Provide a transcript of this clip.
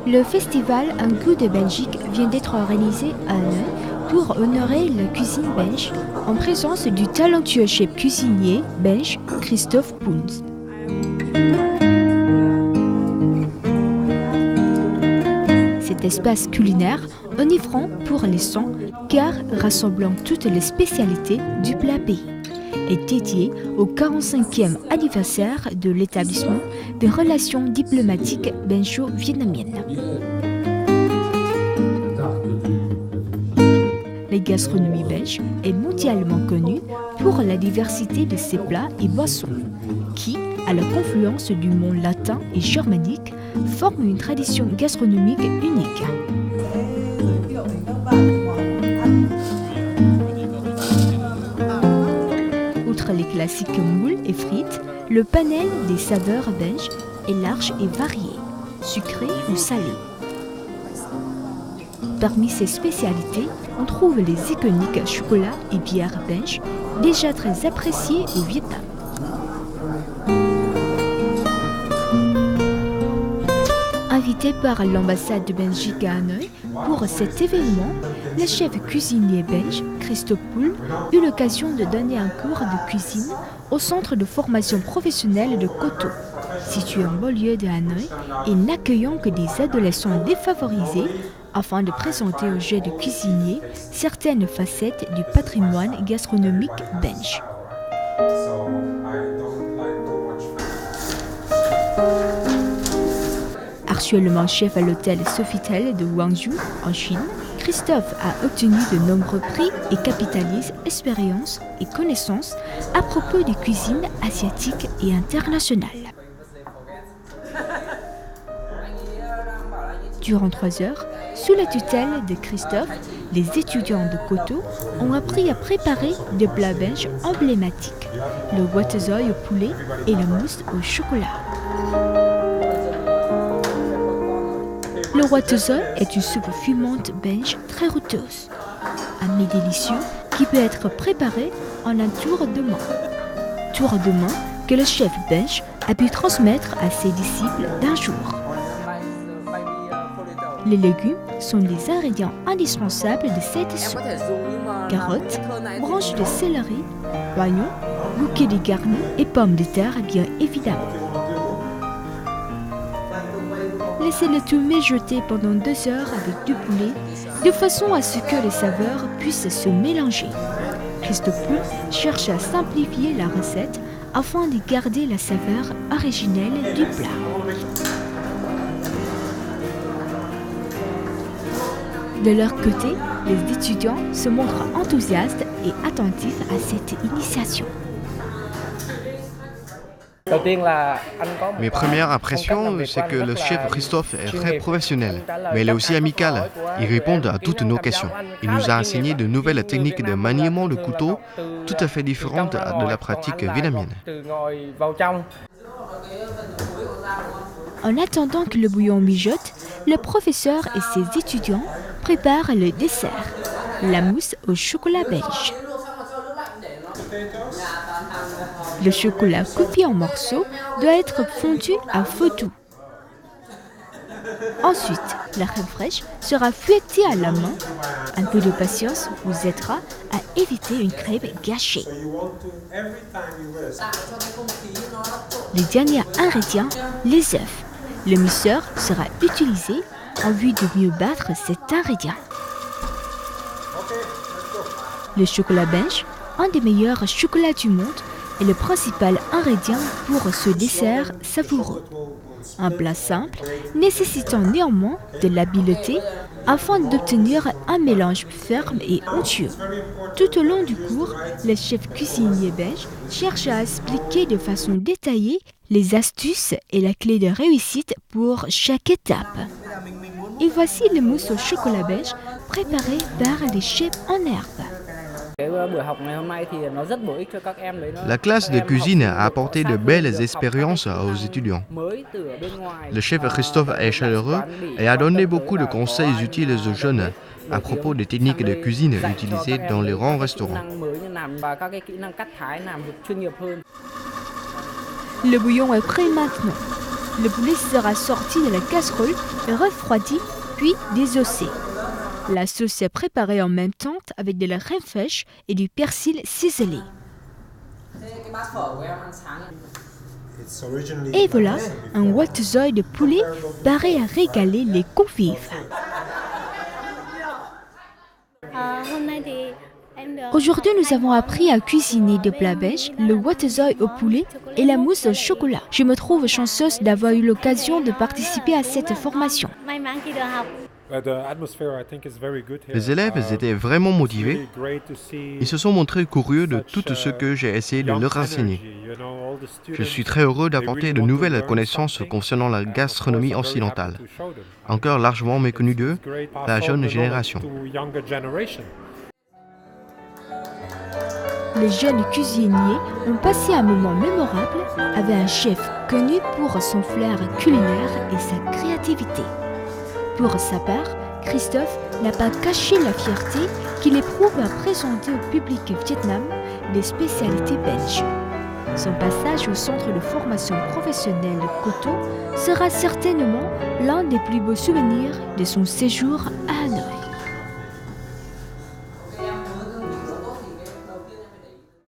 Le festival Un goût de Belgique vient d'être organisé à Hanoï pour honorer la cuisine belge en présence du talentueux chef cuisinier belge Christophe Poons. Cet espace culinaire enivrant pour les sens car rassemblant toutes les spécialités du plat pays est dédié au 45e anniversaire de l'établissement des relations diplomatiques belgeo-vietnamiennes. La gastronomie belge est mondialement connue pour la diversité de ses plats et boissons, qui, à la confluence du monde latin et germanique, forment une tradition gastronomique unique. Outre les classiques moules et frites, le panel des saveurs belges est large et varié, sucré ou salé. Parmi ces spécialités, on trouve les iconiques chocolats et bières belges, déjà très appréciés au Vietnam. Invité par l'ambassade de Belgique à Hanoï pour cet événement, le chef cuisinier belge Christophe Poons eut l'occasion de donner un cours de cuisine au centre de formation professionnelle de Koto, situé en banlieue de Hanoï et n'accueillant que des adolescents défavorisés afin de présenter aux jeunes cuisiniers certaines facettes du patrimoine gastronomique belge. Actuellement chef à l'hôtel Sofitel de Guangzhou, en Chine, Christophe a obtenu de nombreux prix et capitalise expérience et connaissances à propos des cuisines asiatiques et internationales. Durant 3 heures, sous la tutelle de Christophe, les étudiants de Koto ont appris à préparer des plats belges emblématiques, le watezooi au poulet et la mousse au chocolat. Le watezooi est une soupe fumante belge très goûteuse, un mets délicieux qui peut être préparé en un tour de main. Tour de main que le chef belge a pu transmettre à ses disciples d'un jour. Les légumes sont les ingrédients indispensables de cette soupe. Carottes, branches de céleri, oignons, bouquets de garnis et pommes de terre bien évidemment. Laissez le tout mijoter pendant 2 heures avec du poulet, de façon à ce que les saveurs puissent se mélanger. Christophe Poons cherche à simplifier la recette afin de garder la saveur originelle du plat. De leur côté, les étudiants se montrent enthousiastes et attentifs à cette initiation. Mes premières impressions, c'est que le chef Christophe est très professionnel, mais il est aussi amical. Il répond à toutes nos questions. Il nous a enseigné de nouvelles techniques de maniement de couteau, tout à fait différentes de la pratique vietnamienne. En attendant que le bouillon mijote, le professeur et ses étudiants préparent le dessert, la mousse au chocolat belge. Le chocolat coupé en morceaux doit être fondu à feu doux. Ensuite, la crème fraîche sera fouettée à la main. Un peu de patience vous aidera à éviter une crème gâchée. Le dernier ingrédient, les œufs. Le mixeur sera utilisé en vue de mieux battre cet ingrédient. Le chocolat belge, un des meilleurs chocolats du monde, est le principal ingrédient pour ce dessert savoureux. Un plat simple, nécessitant néanmoins de l'habileté afin d'obtenir un mélange ferme et onctueux. Tout au long du cours, le chef cuisinier belge cherche à expliquer de façon détaillée les astuces et la clé de réussite pour chaque étape. Et voici le mousse au chocolat belge préparé par les chefs en herbe. La classe de cuisine a apporté de belles expériences aux étudiants. Le chef Christophe est chaleureux et a donné beaucoup de conseils utiles aux jeunes à propos des techniques de cuisine utilisées dans les grands restaurants. Le bouillon est prêt maintenant. Le poulet sera sorti de la casserole et refroidi, puis désossé. La sauce est préparée en même temps avec de la crème fraîche et du persil ciselé. Et voilà, un wattezoi de poulet paraît à régaler les convives. Aujourd'hui, nous avons appris à cuisiner des plats belges, le wattezoi au poulet et la mousse au chocolat. Je me trouve chanceuse d'avoir eu l'occasion de participer à cette formation. Les élèves étaient vraiment motivés. Ils se sont montrés curieux de tout ce que j'ai essayé de leur enseigner. Je suis très heureux d'apporter de nouvelles connaissances concernant la gastronomie occidentale, encore largement méconnue de la jeune génération. Les jeunes cuisiniers ont passé un moment mémorable avec un chef connu pour son flair culinaire et sa créativité. Pour sa part, Christophe n'a pas caché la fierté qu'il éprouve à présenter au public vietnam des spécialités belges. Son passage au centre de formation professionnelle Coteau sera certainement l'un des plus beaux souvenirs de son séjour à Hanoï.